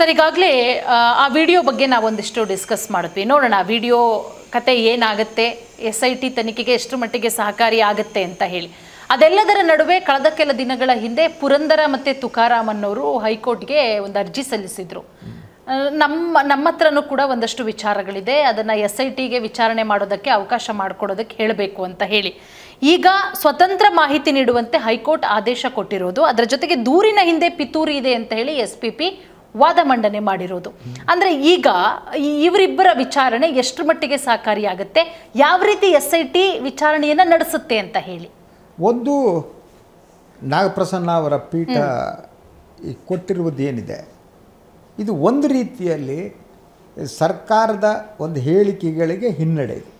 Sir, ಈಗಾಗಲೇ ಆ video ಬಗ್ಗೆ ನಾವೊಂದಿಷ್ಟು ಡಿಸ್ಕಸ್ ಮಾಡಿದ್ವಿ. ನೋಡೋಣ ಆ ವಿಡಿಯೋ ಕತೆ ಏನಾಗುತ್ತೆ, SIT ತನಿಖೆಗೆ ಎಷ್ಟು ಮಟ್ಟಿಗೆ ಸಹಕಾರಿ ಆಗುತ್ತೆ ಅಂತ ಹೇಳಿ. ಅದೆಲ್ಲದರ ನಡುವೆ ಕಳೆದ ಕೆಲ ದಿನಗಳ ಹಿಂದೆ ಪುರಂದರ ಮತ್ತು ತುಕಾರಾಮ್ ಅನ್ನೋರು ಹೈಕೋರ್ಟ್ಗೆ ಒಂದು ಅರ್ಜಿ ಸಲ್ಲಿಸಿದ್ರು. ನಮ್ಮ ಹತ್ರನೂ ಕೂಡ ಒಂದಷ್ಟು ವಿಚಾರಗಳಿದೆ, ಅದನ್ನು SITಗೆ ವಿಚಾರಣೆ ಮಾಡೋದಕ್ಕೆ ಅವಕಾಶ ಮಾಡಿಕೊಡೋದಕ್ಕೆ ಹೇಳಬೇಕು ಅಂತ ಹೇಳಿ. ಈಗ ಸ್ವತಂತ್ರ ಮಾಹಿತಿ ನೀಡುವಂತೆ ಹೈಕೋರ್ಟ್ ಆದೇಶ ಕೊಟ್ಟಿರೋದು, ಅದರ ಜೊತೆಗೆ ದೂರಿನ ಹಿಂದೆ ಪಿತೂರಿ ಇದೆ ಅಂತ ಹೇಳಿ SPP ವಾದ ಮಂಡನೆ ಮಾಡಿರೋದು. ಅಂದರೆ ಈಗ ಇವರಿಬ್ಬರ ವಿಚಾರಣೆ ಎಷ್ಟು ಮಟ್ಟಿಗೆ ಸಹಕಾರಿಯಾಗುತ್ತೆ, ಯಾವ ರೀತಿ SIT ವಿಚಾರಣೆಯನ್ನು ನಡೆಸುತ್ತೆ ಅಂತ ಹೇಳಿ. ಒಂದು ನಾಗಪ್ರಸನ್ನ ಅವರ ಪೀಠ ಕೊಟ್ಟಿರುವುದೇನಿದೆ, ಇದು ಒಂದು ರೀತಿಯಲ್ಲಿ ಸರ್ಕಾರದ ಒಂದು ಹೇಳಿಕೆಗಳಿಗೆ ಹಿನ್ನಡೆ ಇದೆ.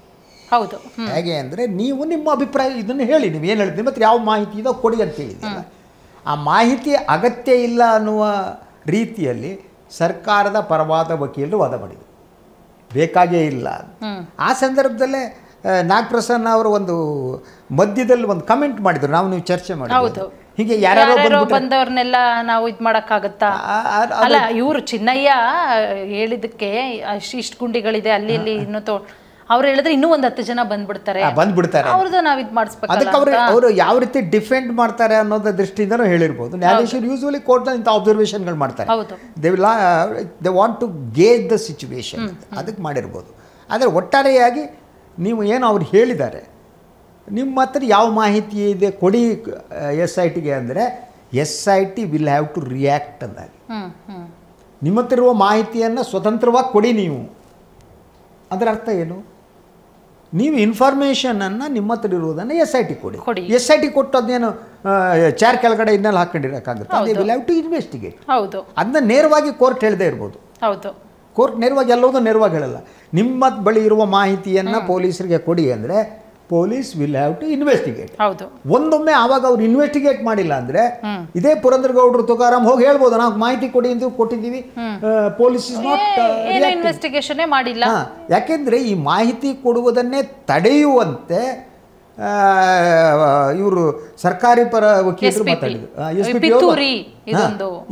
ಹೌದು. ಹೇಗೆ ಅಂದರೆ, ನೀವು ನಿಮ್ಮ ಅಭಿಪ್ರಾಯ ಇದನ್ನು ಹೇಳಿ, ನೀವು ಏನು ಹೇಳ್ತೀವಿ ಮತ್ತು ಯಾವ ಮಾಹಿತಿ ಇದೋ ಕೊಡಿ ಅಂತ ಹೇಳಿದ್ದೀರ. ಆ ಮಾಹಿತಿ ಅಗತ್ಯ ಇಲ್ಲ ಅನ್ನುವ ರೀತಿಯಲ್ಲಿ ಸರ್ಕಾರದ ಪರವಾದ ವಕೀಲರು ವಾದ ಮಾಡಿದರು, ಬೇಕಾಗೇ ಇಲ್ಲ. ಆ ಸಂದರ್ಭದಲ್ಲೇ ನಾಗಪ್ರಸನ್ನ ಅವರು ಒಂದು ಮಧ್ಯದಲ್ಲಿ ಒಂದು ಕಮೆಂಟ್ ಮಾಡಿದ್ರು, ನೀವು ಚರ್ಚೆ ಮಾಡಿದ್ರು. ಹೀಗೆ ಯಾರ್ಯಾರೋ ಬಂದವ್ರನ್ನೆಲ್ಲ ನಾವು ಇದು ಮಾಡೋಕ್ಕಾಗತ್ತಾ? ಅಲ್ಲ, ಇವರು ಚಿನ್ನಯ್ಯ ಹೇಳಿದಕ್ಕೆ ಇಷ್ಟು ಗುಂಡಿಗಳಿದೆ ಅಲ್ಲಿ ಇಲ್ಲಿ ಇನ್ನೂ ಅವ್ರು ಹೇಳಿದ್ರೆ ಇನ್ನೂ ಒಂದು 10 ಜನ ಬಂದ್ಬಿಡ್ತಾರೆ, ಅವ್ರದ್ದು ನಾವು ಇದು ಮಾಡಿಸ್ಬೇಕು. ಅದಕ್ಕೆ ಅವರು ಯಾವ ರೀತಿ ಡಿಫೆಂಡ್ ಮಾಡ್ತಾರೆ ಅನ್ನೋದ್ರ ದೃಷ್ಟಿಯಿಂದನೂ ಹೇಳಿರ್ಬೋದು. ನ್ಯಾಯಾಧೀಶರು ಯೂಸ್ವಲಿ ಕೋರ್ಟ್ನಲ್ಲಿ ಇಂಥ ಅಬ್ಸರ್ವೇಷನ್ಗಳು ಮಾಡ್ತಾರೆ. They want to gauge the situation, ಅದಕ್ಕೆ ಮಾಡಿರ್ಬೋದು. ಆದರೆ ಒಟ್ಟಾರೆಯಾಗಿ ನೀವು ಏನು ಅವ್ರು ಹೇಳಿದ್ದಾರೆ, ನಿಮ್ಮ ಹತ್ರ ಯಾವ ಮಾಹಿತಿ ಇದೆ ಕೊಡಿ SITಗೆ ಅಂದರೆ, SIT will have to react ಅಂದಾಗ. ನಿಮ್ಮ ಹತ್ರ ಇರುವ ಮಾಹಿತಿಯನ್ನು ಸ್ವತಂತ್ರವಾಗಿ ಕೊಡಿ ನೀವು. ಅದರ ಅರ್ಥ ಏನು? ನೀವು ಇನ್ಫಾರ್ಮೇಷನನ್ನು ನಿಮ್ಮ ಹತ್ರ ಇರುವುದನ್ನು SIT ಕೊಡಿ. SIT ಕೊಟ್ಟು ಅದೇನು ಚಾರ್ ಕೆಳಗಡೆ ಇನ್ನೆಲ್ಲ ಹಾಕೊಂಡಿರೋಕ್ಕಾಗುತ್ತೆ? ಅದೇ ವಿಲ್ ಹ್ಯಾವ್ ಟು ಇನ್ವೆಸ್ಟಿಗೇಟ್. ಅದನ್ನ ನೇರವಾಗಿ ಕೋರ್ಟ್ ಹೇಳದೇ ಇರ್ಬೋದು. ಕೋರ್ಟ್ ನೇರವಾಗಿ ಎಲ್ಲೋದು ನೇರವಾಗಿ ಹೇಳಲ್ಲ. ನಿಮ್ಮ ಬಳಿ ಇರುವ ಮಾಹಿತಿಯನ್ನು ಪೊಲೀಸರಿಗೆ ಕೊಡಿ ಅಂದರೆ police will have to investigate. ಒಂದೊಮ್ಮೆ ಆವಾಗ ಅವ್ರು ಇನ್ವೆಸ್ಟಿಗೇಟ್ ಮಾಡಿಲ್ಲ ಅಂದರೆ ಇದೇ ಪುರಂದರಗೌಡರು ತುಕಾರಾಮ್ ಹೋಗಿ ಹೇಳ್ಬೋದು, ನಾವು ಮಾಹಿತಿ ಕೊಡಿ ಅಂತ ಕೊಟ್ಟಿದ್ದೀವಿ, ಪೊಲೀಸ್ ಇಸ್ ನಾಟ್ ಇನ್ವೆಸ್ಟಿಗೇಷನ್ ಮಾಡಿಲ್ಲ. ಯಾಕೆಂದ್ರೆ ಈ ಮಾಹಿತಿ ಕೊಡುವುದನ್ನೇ ತಡೆಯುವಂತೆ ಇವರು ಸರ್ಕಾರಿ ಪರ ವಕೀಲರು ಮಾತಾಡಿದ್ರು.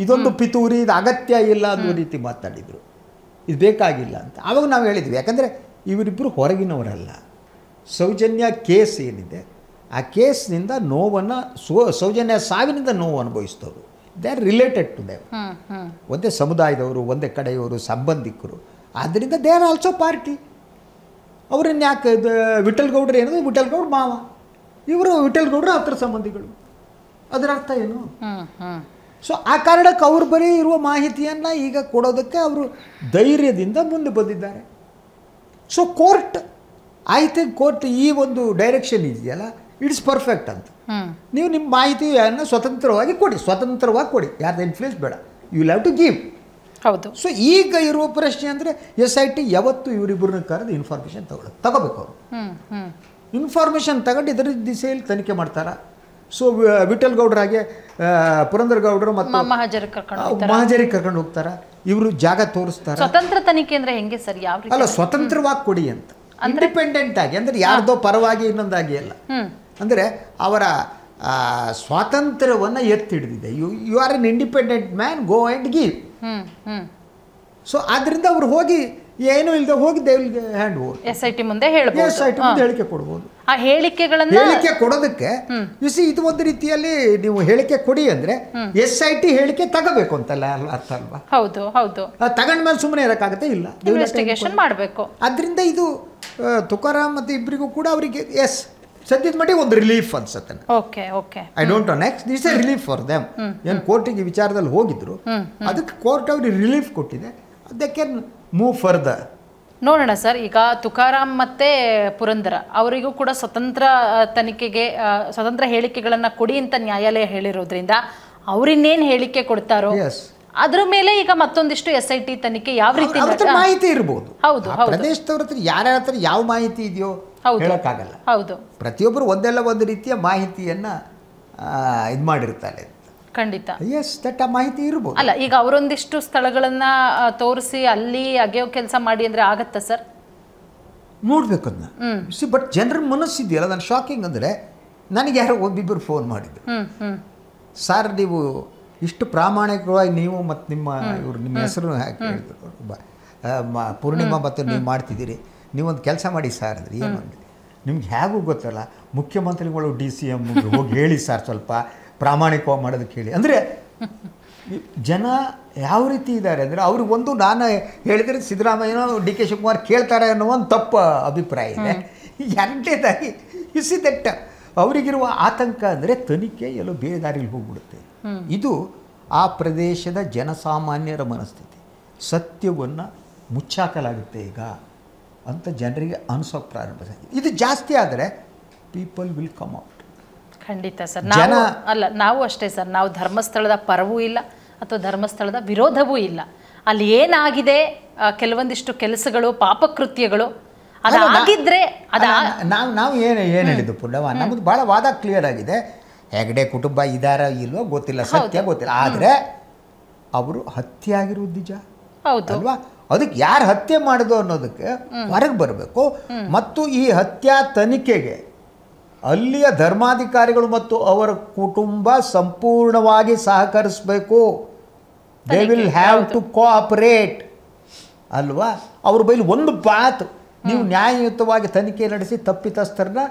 ಇದೊಂದು ಪಿತೂರಿ, ಇದು ಅಗತ್ಯ ಇಲ್ಲ ಅನ್ನೋ ರೀತಿ ಮಾತಾಡಿದ್ರು, ಇದು ಬೇಕಾಗಿಲ್ಲ ಅಂತ. ಆವಾಗ ನಾವು ಹೇಳಿದ್ವಿ, ಯಾಕಂದರೆ ಇವರಿಬ್ಬರು ಹೊರಗಿನವರಲ್ಲ. ಸೌಜನ್ಯ ಕೇಸ್ ಏನಿದೆ, ಆ ಕೇಸ್ನಿಂದ ನೋವನ್ನು ಸೌಜನ್ಯ ಸಾವಿನಿಂದ ನೋವು ಅನುಭವಿಸಿದವರು, ದೇ ಆರ್ ರಿಲೇಟೆಡ್ ಟು ದೇವ್. ಒಂದೇ ಸಮುದಾಯದವರು, ಒಂದೇ ಕಡೆಯವರು, ಸಂಬಂಧಿಕರು. ಆದ್ದರಿಂದ ದೇ ಆರ್ ಆಲ್ಸೋ ಪಾರ್ಟಿ. ಅವರನ್ನು ಯಾಕೆ ವಿಠಲ್ ಗೌಡ್ರು ಏನದು, ವಿಠಲ್ ಗೌಡ್ ಮಾವ, ಇವರು ವಿಠಲ್ ಗೌಡ್ರ ಹತ್ರ ಸಂಬಂಧಿಗಳು. ಅದರ ಅರ್ಥ ಏನು? ಸೊ ಆ ಕಾರಣಕ್ಕೆ ಅವ್ರ ಬರೀ ಇರುವ ಮಾಹಿತಿಯನ್ನು ಈಗ ಕೊಡೋದಕ್ಕೆ ಅವರು ಧೈರ್ಯದಿಂದ ಮುಂದೆ ಬಂದಿದ್ದಾರೆ. ಸೊ ಕೋರ್ಟ್ ಕೋರ್ಟ್ ಈ ಒಂದು ಡೈರೆಕ್ಷನ್ ಇದೆಯಲ್ಲ, ಇಟ್ಸ್ ಪರ್ಫೆಕ್ಟ್ ಅಂತ. ನೀವು ನಿಮ್ಮ ಮಾಹಿತಿಯನ್ನು ಸ್ವತಂತ್ರವಾಗಿ ಕೊಡಿ, ಯಾರ್ದು ಇನ್ಫ್ಲೂಯೆನ್ಸ್ ಬೇಡ, you will have to give. ಹೌದು. ಸೊ ಈಗ ಇರುವ ಪ್ರಶ್ನೆ ಅಂದರೆ, SIT ಯಾವತ್ತು ಇವರಿಬ್ಬರನ್ನ ಕರೆದು ಇನ್ಫಾರ್ಮೇಷನ್ ತಗೋಬೇಕು. ಅವರು ಇನ್ಫಾರ್ಮೇಷನ್ ತಗೊಂಡು ಇದರ ದಿಸೆಯಲ್ಲಿ ತನಿಖೆ ಮಾಡ್ತಾರಾ? ಸೊ ವಿಠಲ್ ಗೌಡ್ರಾಗೆ ಪುರಂದರಗೌಡರು ಮತ್ತು ಮಹಾಜರಿಗೆ ಕರ್ಕೊಂಡು ಹೋಗ್ತಾರ, ಇವರು ಜಾಗ ತೋರಿಸ್ತಾರೆ. ಸ್ವತಂತ್ರ ತನಿಖೆ ಅಂದರೆ ಹೆಂಗೆ ಸರ್? ಯಾವ ಅಲ್ಲ, ಸ್ವತಂತ್ರವಾಗಿ ಕೊಡಿ ಅಂತ, ಇಂಡಿಪೆಂಡೆಂಟ್ ಆಗಿ, ಅಂದರೆ ಯಾರ್ದೋ ಪರವಾಗಿ ಇನ್ನೊಂದಾಗಿ ಅಲ್ಲ. ಅಂದರೆ ಅವರ ಸ್ವಾತಂತ್ರ್ಯವನ್ನು ಎತ್ತಿ ಹಿಡಿದಿದೆ. You are an independent man, go and give. So ಆದ್ದರಿಂದ ಅವರು ಹೋಗಿ ಏನೂ ಇಲ್ಲದೆ ಹೋಗಿ ದೇವರಿಗೆ ಹ್ಯಾಂಡ್ ಓವರ್ SIT ಮುಂದೆ ಹೇಳ್ಬೋದು, SIT ಮುಂದೆ ಹೇಳಿಕೆ ಕೊಡ್ಬೋದು. ಆ ಹೇಳಿಕೆ ಕೊಡೋದಕ್ಕೆ ಇದು ಒಂದು ರೀತಿಯಲ್ಲಿ ನೀವು ಹೇಳಿಕೆ ಕೊಡಿ ಅಂದರೆ SIT ಹೇಳಿಕೆ ತಗೋಬೇಕು ಅಂತಲ್ಲ ಅರ್ಥ ಅಲ್ವಾ? ಹೌದು ಹೌದು. ತಗೊಂಡ್ಮೇಲೆ ಸುಮ್ಮನೆ ಇರೋಕ್ಕಾಗತ್ತೆ? ಇಲ್ಲ, ಇನ್ವೆಸ್ಟಿಗೇಷನ್ ಮಾಡಬೇಕು. ಅದರಿಂದ ಇದು ತುಕಾರಾಮ್ ಮತ್ತು ಇಬ್ಬರಿಗೂ ಕೂಡ ಅವರಿಗೆ ಸದ್ಯದ ಮಟ್ಟಿಗೆ ಒಂದು ರಿಲೀಫ್ ಅನ್ಸುತ್ತೆ. I don't know next this A relief for them. ಏನು ಕೋರ್ಟಿಗೆ ವಿಚಾರದಲ್ಲಿ ಹೋಗಿದ್ರು, ಅದಕ್ಕೆ ಕೋರ್ಟ್ ಅವ್ರಿಗೆ ರಿಲೀಫ್ ಕೊಟ್ಟಿದೆ, ದೇ ಕ್ಯಾನ್ ಮೂವ್ ಫರ್ದರ್. ನೋಡೋಣ ಸರ್, ಈಗ ತುಕಾರಾಮ್ ಮತ್ತೆ ಪುರಂದರ ಅವರಿಗೂ ಕೂಡ ಸ್ವತಂತ್ರ ತನಿಖೆಗೆ ಸ್ವತಂತ್ರ ಹೇಳಿಕೆಗಳನ್ನ ಕೊಡಿ ಅಂತ ನ್ಯಾಯಾಲಯ ಹೇಳಿರೋದ್ರಿಂದ ಅವ್ರಿನ್ನೇನು ಹೇಳಿಕೆ ಕೊಡ್ತಾರೋ ಅದ್ರ ಮೇಲೆ ಈಗ ಮತ್ತೊಂದಿಷ್ಟು SIT ತನಿಖೆ ಯಾವ ರೀತಿ ಮಾಹಿತಿ ಇರಬಹುದು. ಹೌದು, ಪ್ರದೇಶದವ್ರ ಹತ್ರ ಯಾರ ಹತ್ರ ಯಾವ ಮಾಹಿತಿ ಇದೆಯೋ ಹೇಳಕ್ಕಾಗಲ್ಲ. ಹೌದು, ಪ್ರತಿಯೊಬ್ಬರು ಒಂದೆಲ್ಲ ಒಂದು ರೀತಿಯ ಮಾಹಿತಿಯನ್ನ ಇದು ಮಾಡಿರ್ತಾರೆ. ಖಂಡಿತ ಆ ಮಾಹಿತಿ ಇರಬಹುದು. ಅಲ್ಲ, ಈಗ ಅವರೊಂದಿಷ್ಟು ಸ್ಥಳಗಳನ್ನ ತೋರಿಸಿ ಅಲ್ಲಿ ಅಗೆಯೋ ಕೆಲಸ ಮಾಡಿ ಅಂದ್ರೆ ಆಗತ್ತಾ ಸರ್? ನೋಡ್ಬೇಕು ಅದನ್ನ. ಬಟ್ ಜನರ ಮನಸ್ಸಿದೆಯಲ್ಲ, ನಾನು ಶಾಕಿಂಗ್ ಅಂದರೆ, ನನಗೆ ಯಾರೋ ಒಬ್ಬಿಬ್ಬರು ಫೋನ್ ಮಾಡಿದ್ರು, ಸರ್ ನೀವು ಇಷ್ಟು ಪ್ರಾಮಾಣಿಕವಾಗಿ ನೀವು ಮತ್ತು ನಿಮ್ಮ ಹೆಸರು ಹಾಕಿ ಹೇಳಿದ್ರು ಪೂರ್ಣಿಮಾ ಮತ್ತು ನೀವು ಮಾಡ್ತಿದ್ದೀರಿ, ನೀವೊಂದು ಕೆಲಸ ಮಾಡಿ ಸರ್ ಅಂದರೆ ಏನು ಅಂದರೆ ನಿಮ್ಗೆ ಹೇಗೂ ಗೊತ್ತಲ್ಲ, ಮುಖ್ಯಮಂತ್ರಿಗಳು DCM ಹೋಗಿ ಹೇಳಿ ಸರ್ ಸ್ವಲ್ಪ ಪ್ರಾಮಾಣಿಕವಾಗಿ ಮಾಡೋದಕ್ಕೆ ಹೇಳಿ. ಅಂದರೆ ಜನ ಯಾವ ರೀತಿ ಇದ್ದಾರೆ ಅಂದರೆ ಅವ್ರಿಗೊಂದು ನಾನು ಹೇಳಿದರೆ ಸಿದ್ದರಾಮಯ್ಯನೋ DK ಶಿವಕುಮಾರ್ ಕೇಳ್ತಾರೆ ಅನ್ನೋ ಒಂದು ತಪ್ಪು ಅಭಿಪ್ರಾಯ ಇದೆ. ಎರಡನೇದಾಗಿ ದಟ್ ಅವರಿಗಿರುವ ಆತಂಕ ಅಂದರೆ ತನಿಖೆ ಎಲ್ಲೋ ಬೇರೆ ದಾರಿಯಲ್ಲಿ ಹೋಗ್ಬಿಡುತ್ತೆ. ಇದು ಆ ಪ್ರದೇಶದ ಜನಸಾಮಾನ್ಯರ ಮನಸ್ಥಿತಿ. ಸತ್ಯವನ್ನು ಮುಚ್ಚಾಕಲಾಗುತ್ತೆ ಈಗ ಅಂತ ಜನರಿಗೆ ಅನಿಸೋಕೆ ಪ್ರಾರಂಭಿಸಿದೆ. ಇದು ಜಾಸ್ತಿ ಆದರೆ ಪೀಪಲ್ ವಿಲ್ ಕಮ್ ಔಟ್. ಖಂಡಿತ ಸರ್. ನಾವು ಅಷ್ಟೇ ಸರ್, ನಾವು ಧರ್ಮಸ್ಥಳದ ಪರವೂ ಇಲ್ಲ ಅಥವಾ ಧರ್ಮಸ್ಥಳದ ವಿರೋಧವೂ ಇಲ್ಲ. ಅಲ್ಲಿ ಏನಾಗಿದೆ ಕೆಲವೊಂದಿಷ್ಟು ಕೆಲಸಗಳು, ಪಾಪಕೃತ್ಯಗಳು ಅದಾಗಿದ್ರೆ ನಾವು ಏನು ಹೇಳಿದ್ದು ಪುಣ್ಯವ, ನಮ್ಮದು ಭಾಳ ವಾದ ಕ್ಲಿಯರ್ ಆಗಿದೆ. ಹೆಗಡೆ ಕುಟುಂಬ ಇದಾರ ಇಲ್ವೋ ಗೊತ್ತಿಲ್ಲ, ಸತ್ಯ ಗೊತ್ತಿಲ್ಲ. ಆದರೆ ಅವರು ಹತ್ಯೆ ಆಗಿರುವುದು ನಿಜ ಅಲ್ವಾ? ಅದಕ್ಕೆ ಯಾರು ಹತ್ಯೆ ಮಾಡಿದ್ರು ಅನ್ನೋದಕ್ಕೆ ಹೊರಗೆ ಬರಬೇಕು. ಮತ್ತು ಈ ಹತ್ಯಾ ತನಿಖೆಗೆ ಅಲ್ಲಿಯ ಧರ್ಮಾಧಿಕಾರಿಗಳು ಮತ್ತು ಅವರ ಕುಟುಂಬ ಸಂಪೂರ್ಣವಾಗಿ ಸಹಕರಿಸಬೇಕು. They will have to cooperate ಅಲ್ವಾ? ಅವ್ರ ಬೈಲಿ ಒಂದು ಮಾತು, ನೀವು ನ್ಯಾಯಯುತವಾಗಿ ತನಿಖೆ ನಡೆಸಿ ತಪ್ಪಿತಸ್ಥರನ್ನ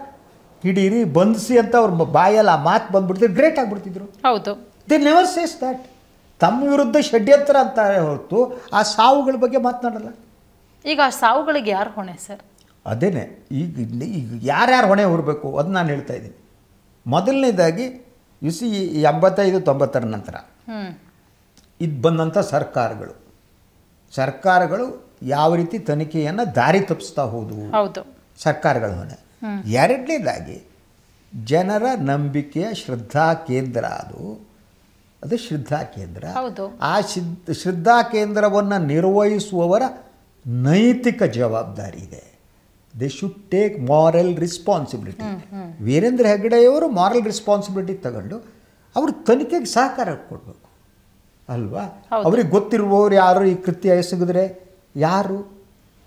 ಹಿಡೀರಿ, ಬಂಧಿಸಿ ಅಂತ ಅವ್ರ ಬಾಯಲ್ಲಿ ಆ ಮಾತು ಬಂದ್ಬಿಡ್ತಿದ್ರು, ಗ್ರೇಟ್ ಆಗಿಬಿಡ್ತಿದ್ರು. ಹೌದು. They never says that. ತಮ್ಮ ವಿರುದ್ಧ ಷಡ್ಯಂತ್ರ ಅಂತಾರೆ ಹೊರತು ಆ ಸಾವುಗಳ ಬಗ್ಗೆ ಮಾತನಾಡಲ್ಲ. ಈಗ ಆ ಸಾವುಗಳಿಗೆ ಯಾರು ಹೊಣೆ ಸರ್? ಅದೇನೆ ಈಗ ಯಾರ್ಯಾರು ಹೊಣೆ ಹೊರಬೇಕು ಅದು ನಾನು ಹೇಳ್ತಾ ಇದ್ದೀನಿ. ಮೊದಲನೇದಾಗಿ ಯುಸಿ 85-90 ನಂತರ ಇದು ಬಂದಂಥ ಸರ್ಕಾರಗಳು ಯಾವ ರೀತಿ ತನಿಖೆಯನ್ನು ದಾರಿ ತಪ್ಪಿಸ್ತಾ ಹೋದವು, ಸರ್ಕಾರಗಳ ಹೊಣೆ. ಎರಡನೇದಾಗಿ ಜನರ ನಂಬಿಕೆಯ ಶ್ರದ್ಧಾ ಕೇಂದ್ರ ಅದು ಶ್ರದ್ಧಾ ಕೇಂದ್ರ. ಆ ಶ್ರದ್ಧಾ ಕೇಂದ್ರವನ್ನು ನಿರ್ವಹಿಸುವವರ ನೈತಿಕ ಜವಾಬ್ದಾರಿ ಇದೆ. They should take moral responsibility. Virendra ಹೆಗ್ಗಡೆಯವರು ಮಾರಲ್ ರೆಸ್ಪಾನ್ಸಿಬಿಲಿಟಿ ತಗೊಂಡು ಅವರು ತನಿಖೆಗೆ ಸಹಕಾರ ಕೊಡಬೇಕು ಅಲ್ವಾ? ಅವ್ರಿಗೆ ಗೊತ್ತಿರುವವರು ಯಾರು, ಈ ಕೃತ್ಯ ಎಸಗಿದ್ರೆ ಯಾರು,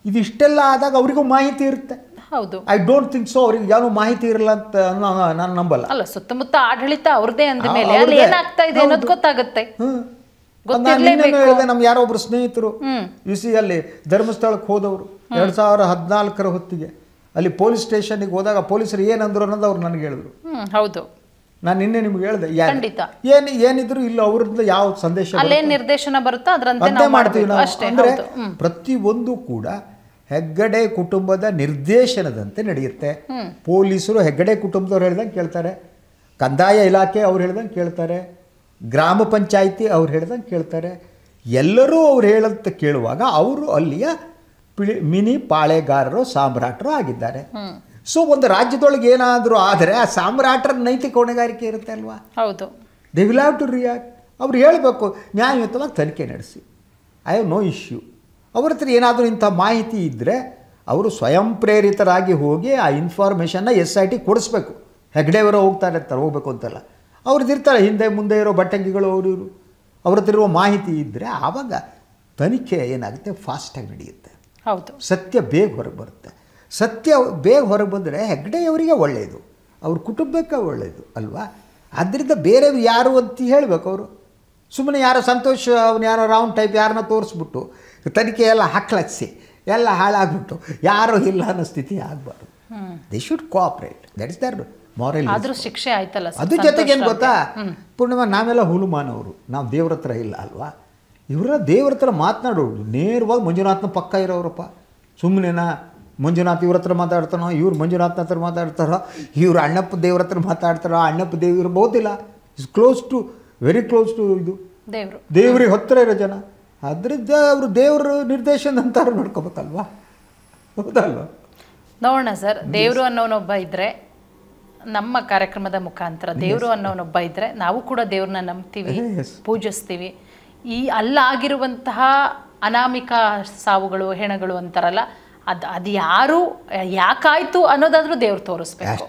ಇದಿಷ್ಟೆಲ್ಲ ಆದಾಗ ಅವರಿಗೂ ಮಾಹಿತಿ ಇರುತ್ತೆ. ಹೌದು. ಐ ಡೋಂಟ್ ಥಿಂಕ್ ಸೊ ಅವ್ರಿಗೆ ಯಾವ ಮಾಹಿತಿ ಇರಲ್ಲ ಅಂತ ನಾನು ನಂಬಲ್ಲ. ಅಲ್ಲ, ಸುತ್ತಮುತ್ತ ಆಡಳಿತ ಅವ್ರದೇ ಅಂದ ಮೇಲೆ ಅಲ್ಲಿ ಏನಾಗ್ತಾ ಇದೆ ಅನ್ನೋದು ಗೊತ್ತಾಗುತ್ತೆ. ಹೇಳಿದೆ, ನಮ್ಗೆ ಯಾರೋ ಒಬ್ರು ಸ್ನೇಹಿತರು ಅಲ್ಲಿ ಧರ್ಮಸ್ಥಳಕ್ಕೆ ಹೋದವರು 2014 ಹೊತ್ತಿಗೆ ಅಲ್ಲಿ ಪೊಲೀಸ್ ಸ್ಟೇಷನ್ಗೆ ಹೋದಾಗ ಪೊಲೀಸರು ಏನಂದ್ರು ಅನ್ನೋದು ಅವ್ರು ನನಗೆ ಹೇಳಿದ್ರು. ಹೌದು, ನಾನು ನಿನ್ನೆ ನಿಮ್ಗೆ ಹೇಳಿದೆ. ಏನಿದ್ರು ಇಲ್ಲ ಅವ್ರದ್ದು ಯಾವ ಸಂದೇಶ ನಿರ್ದೇಶನ ಬರುತ್ತೋ ಅದರಂತೆ ಮಾಡ್ತೀವಿ ನಾವು. ಅಂದ್ರೆ ಪ್ರತಿಯೊಂದು ಕೂಡ ಹೆಗ್ಗಡೆ ಕುಟುಂಬದ ನಿರ್ದೇಶನದಂತೆ ನಡೆಯುತ್ತೆ. ಪೊಲೀಸರು ಹೆಗ್ಗಡೆ ಕುಟುಂಬದವ್ರು ಹೇಳ್ದಂಗೆ ಕೇಳ್ತಾರೆ, ಕಂದಾಯ ಇಲಾಖೆ ಅವ್ರು ಹೇಳ್ದಂಗೆ ಕೇಳ್ತಾರೆ, ಗ್ರಾಮ ಪಂಚಾಯಿತಿ ಅವ್ರು ಹೇಳ್ದಂಗೆ ಕೇಳ್ತಾರೆ. ಎಲ್ಲರೂ ಅವ್ರು ಹೇಳಂತ ಕೇಳುವಾಗ ಅವರು ಅಲ್ಲಿಯ ಮಿನಿ ಪಾಳೆಗಾರರು, ಸಾಮ್ರಾಟರು ಆಗಿದ್ದಾರೆ. ಸೊ ಒಂದು ರಾಜ್ಯದೊಳಗೆ ಏನಾದರೂ ಆದರೆ ಆ ಸಾಮ್ರಾಟರ ನೈತಿಕ ಹೊಣೆಗಾರಿಕೆ ಇರುತ್ತೆ ಅಲ್ವಾ? ಹೌದು. They will have to react. ಅವ್ರು ಹೇಳಬೇಕು, ನ್ಯಾಯಯುತವಾಗಿ ತನಿಖೆ ನಡೆಸಿ, ಐ ಹ್ಯಾವ್ ನೋ ಇಶ್ಯೂ. ಅವ್ರ ಹತ್ರ ಏನಾದರೂ ಇಂಥ ಮಾಹಿತಿ ಇದ್ದರೆ ಅವರು ಸ್ವಯಂ ಪ್ರೇರಿತರಾಗಿ ಹೋಗಿ ಆ ಇನ್ಫಾರ್ಮೇಷನ್ನ SIT ಕೊಡಿಸ್ಬೇಕು. ಹೆಗ್ಡೆಯವರು ಹೋಗಬೇಕು ಅಂತಲ್ಲ, ಅವ್ರದ್ದು ಇರ್ತಾರೆ ಹಿಂದೆ ಮುಂದೆ ಇರೋ ಬಟ್ಟಂಗಿಗಳು, ಇವರು ಅವ್ರ ಹತ್ರ ಇರುವ ಮಾಹಿತಿ ಇದ್ದರೆ ಆವಾಗ ತನಿಖೆ ಏನಾಗುತ್ತೆ, ಫಾಸ್ಟಾಗಿ ನಡೆಯುತ್ತೆ. ಹೌದು. ಸತ್ಯ ಬೇಗ ಹೊರಗೆ ಬರುತ್ತೆ. ಸತ್ಯ ಬೇಗ ಹೊರಗೆ ಬಂದರೆ ಹೆಗ್ಡೆಯವರಿಗೆ ಒಳ್ಳೆಯದು, ಅವ್ರ ಕುಟುಂಬಕ್ಕೆ ಒಳ್ಳೆಯದು ಅಲ್ವಾ? ಆದ್ದರಿಂದ ಬೇರೆಯವ್ರು ಯಾರು ಅಂತ ಹೇಳಬೇಕು. ಅವರು ಸುಮ್ಮನೆ ಯಾರೋ ಸಂತೋಷ್ ಅವನು ಯಾರೋ ರಾವ್ ಟೈಪ್ ಯಾರನ್ನ ತೋರಿಸ್ಬಿಟ್ಟು ತನಿಖೆ ಎಲ್ಲ ಹಾಕ್ಲಕ್ಸಿ ಎಲ್ಲ ಹಾಳಾಗ್ಬಿಟ್ಟು ಯಾರೋ ಇಲ್ಲ ಅನ್ನೋ ಸ್ಥಿತಿ ಆಗಬಾರ್ದು. They should cooperate. That is the moral. ಆದರೂ ಶಿಕ್ಷೆ ಆಯ್ತಲ್ಲ. ಅದ್ರ ಜೊತೆಗೆ ಏನು ಗೊತ್ತಾ ಪೂರ್ಣಿಮಾ, ನಾವೆಲ್ಲ ಹುಲುಮಾನವರು, ನಾವು ದೇವ್ರ ಹತ್ರ ಇಲ್ಲ ಅಲ್ವಾ? ಇವರ ದೇವ್ರ ಹತ್ರ ಮಾತನಾಡೋರು ನೇರವಾಗಿ ಮಂಜುನಾಥನ ಪಕ್ಕ ಇರೋರಪ್ಪ. ಸುಮ್ಮನೆನಾ ಮಂಜುನಾಥ್ ಇವ್ರ ಹತ್ರ ಮಾತಾಡ್ತಾನೋ, ಇವ್ರು ಮಂಜುನಾಥನ ಹತ್ರ ಮಾತಾಡ್ತಾರೋ, ಇವ್ರು ಅಣ್ಣಪ್ಪ ದೇವ್ರ ಹತ್ರ ಮಾತಾಡ್ತಾರೋ, ಅಣ್ಣಪ್ಪ ದೇವ್ರು ಇರ್ಬೋದಿಲ್ಲ. Is close to very close to ಇದು ದೇವ್ರಿಗೆ ಹತ್ತಿರ ಇರೋ ಜನ. ಅದರಿಂದ ಅವರು ದೇವ್ರ ನಿರ್ದೇಶನ ಅಂತಾರು ನೋಡ್ಕೋಬೇಕಲ್ವಾ? ಹೌದಲ್ವಾ? ನೋಡೋಣ ಸರ್, ದೇವರು ಅನ್ನೋನೊಬ್ಬ ಇದ್ದರೆ ನಮ್ಮ ಕಾರ್ಯಕ್ರಮದ ಮುಖಾಂತರ ದೇವರು ಅನ್ನೋನೊಬ್ಬ ಇದ್ದರೆ ನಾವು ಕೂಡ ದೇವ್ರನ್ನ ನಂಬ್ತೀವಿ, ಪೂಜಿಸ್ತೀವಿ. ಈ ಅಲ್ಲಾಗಿರುವಂತಹ ಅನಾಮಿಕ ಸಾವುಗಳು, ಹೆಣಗಳು ಅಂತಾರಲ್ಲ, ಅದು ಯಾರು ಯಾಕಾಯ್ತು ಅನ್ನೋದಾದ್ರೂ ದೇವ್ರು ತೋರಿಸ್ಬೇಕು.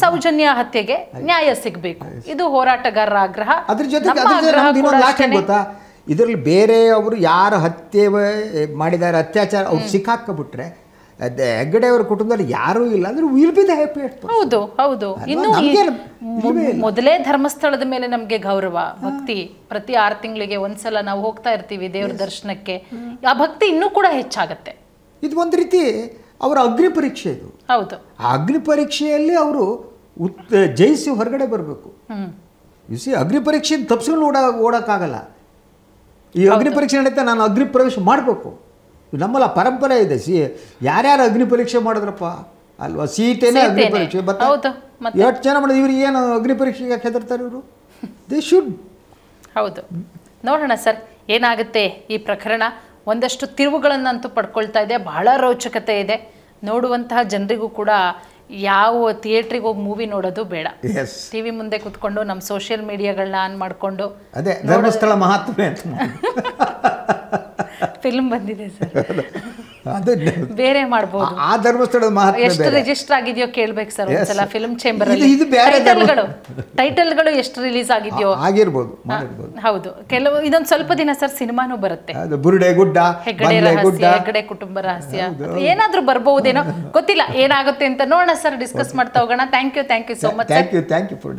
ಸೌಜನ್ಯ ಹತ್ಯೆಗೆ ನ್ಯಾಯ ಸಿಗಬೇಕು. ಇದು ಹೋರಾಟಗಾರರ ಆಗ್ರಹ. ಅದ್ರ ಜೊತೆಗೆ ಗೊತ್ತಾ, ಇದರಲ್ಲಿ ಬೇರೆ ಅವರು ಯಾರು ಹತ್ಯೆ ಮಾಡಿದ್ದಾರೆ, ಅತ್ಯಾಚಾರ ಅವ್ರು ಸಿಕ್ಕಾಕ್ಬಿಟ್ರೆ ಹೆಗ್ಗಡೆ ಅವರ ಕುಟುಂಬದಲ್ಲಿ ಯಾರೂ ಇಲ್ಲ ಅಂದ್ರೆ ವಿಲ್ ಬಿ ದ ಹ್ಯಾಪಿಯೆಸ್ಟ್. ಹೌದು ಹೌದು. ಇನ್ನು ಮೊದಲೇ ಧರ್ಮಸ್ಥಳದ ಮೇಲೆ ನಮಗೆ ಗೌರವ, ಭಕ್ತಿ. ಪ್ರತಿ 6 ತಿಂಗಳಿಗೆ ಒಂದ್ಸಲ ನಾವು ಹೋಗ್ತಾ ಇರ್ತೀವಿ ದೇವ್ರ ದರ್ಶನಕ್ಕೆ. ಆ ಭಕ್ತಿ ಇನ್ನೂ ಕೂಡ ಹೆಚ್ಚಾಗತ್ತೆ. ಇದು ಒಂದು ರೀತಿ ಅವರ ಅಗ್ನಿ ಪರೀಕ್ಷೆ ಇದು. ಹೌದು. ಆ ಅಗ್ನಿ ಪರೀಕ್ಷೆಯಲ್ಲಿ ಅವರು ಜಯಿಸಿ ಹೊರಗಡೆ ಬರಬೇಕು. ಸಿ ಅಗ್ನಿ ಪರೀಕ್ಷೆ ತಪ್ಪಿಸ್ಕೊಂಡು ಓಡೋಕ್ಕಾಗಲ್ಲ. ಈ ಅಗ್ನಿ ಪರೀಕ್ಷೆ ನಡೆಯುತ್ತೆ, ನಾನು ಅಗ್ನಿ ಪ್ರವೇಶ ಮಾಡಬೇಕು. ನಮ್ಮಲ್ಲ ಪರಂಪರೆ ಇದೆ. ಯಾರ್ಯಾರು ಅಗ್ನಿ ಪರೀಕ್ಷೆ ಮಾಡಿದ್ರಪ್ಪ ಅಲ್ವಾ? ಸೀತೆನೇ ಅಗ್ನಿ ಪರೀಕ್ಷೆ. ಎಷ್ಟು ಜನ ಮಾಡಿದ್ರು. ಇವ್ರಿಗೆ ಏನು ಅಗ್ನಿ ಪರೀಕ್ಷೆಗೆ ಯಾಕೆ ಹೆದರ್ತಾರೆ ಇವರು? They should. ಹೌದು. ನೋಡೋಣ ಸರ್ ಏನಾಗುತ್ತೆ ಈ ಪ್ರಕರಣ. ಒಂದಷ್ಟು ತಿರುವುಗಳನ್ನಂತೂ ಪಡ್ಕೊಳ್ತಾ ಇದೆ. ಬಹಳ ರೋಚಕತೆ ಇದೆ. ನೋಡುವಂತಹ ಜನರಿಗೂ ಕೂಡ ಯಾವ ಥಿಯೇಟ್ರಿಗೆ ಹೋಗಿ ಮೂವಿ ನೋಡೋದು ಬೇಡ. ಟಿವಿ ಮುಂದೆ ಕುತ್ಕೊಂಡು ನಮ್ಮ ಸೋಷಿಯಲ್ ಮೀಡಿಯಾಗಳನ್ನ ಆನ್ ಮಾಡಿಕೊಂಡು ಅದೇ ಧರ್ಮಸ್ಥಳ ಮಹಾತ್ಮೆ ಅಂತ ಫಿಲ್ಮ್ ಬಂದಿದೆ ಸರ್, ಬೇರೆ ಮಾಡ್ಬೋದು. ಆ ಧರ್ಮಸ್ಥಳದ ಮಹಾತ್ಮೆ ಎಷ್ಟು ರಿಜಿಸ್ಟರ್ ಆಗಿದೆಯೋ ಕೇಳ್ಬೇಕು ಸರ್ ಒಂದ್ಸಲ. ಫಿಲ್ಮ್ ಚೇಂಬರ್ ಅಲ್ಲಿ ಟೈಟಲ್ಗಳು ಎಷ್ಟು ರಿಲೀಸ್ ಆಗಿದೆಯೋ ಆಗಿರ್ಬೋದು. ಹೌದು. ಕೆಲವು ಇದೊಂದು ಸ್ವಲ್ಪ ದಿನ ಸರ್ ಸಿನಿಮಾನು ಬರುತ್ತೆ. ಬುರುಡೆ ಗುಡ್ಡ, ಹೆಗ್ಗಡೆ ರಹಸ್ಯ, ಹೆಗ್ಗಡೆ ಕುಟುಂಬ ರಹಸ್ಯ, ಏನಾದ್ರೂ ಬರ್ಬಹುದೇನೋ ಗೊತ್ತಿಲ್ಲ. ಏನಾಗುತ್ತೆ ಅಂತ ನೋಡೋಣ ಸರ್, ಡಿಸ್ಕಸ್ ಮಾಡ್ತಾ ಹೋಗೋಣ. Thank you so much. Thank you for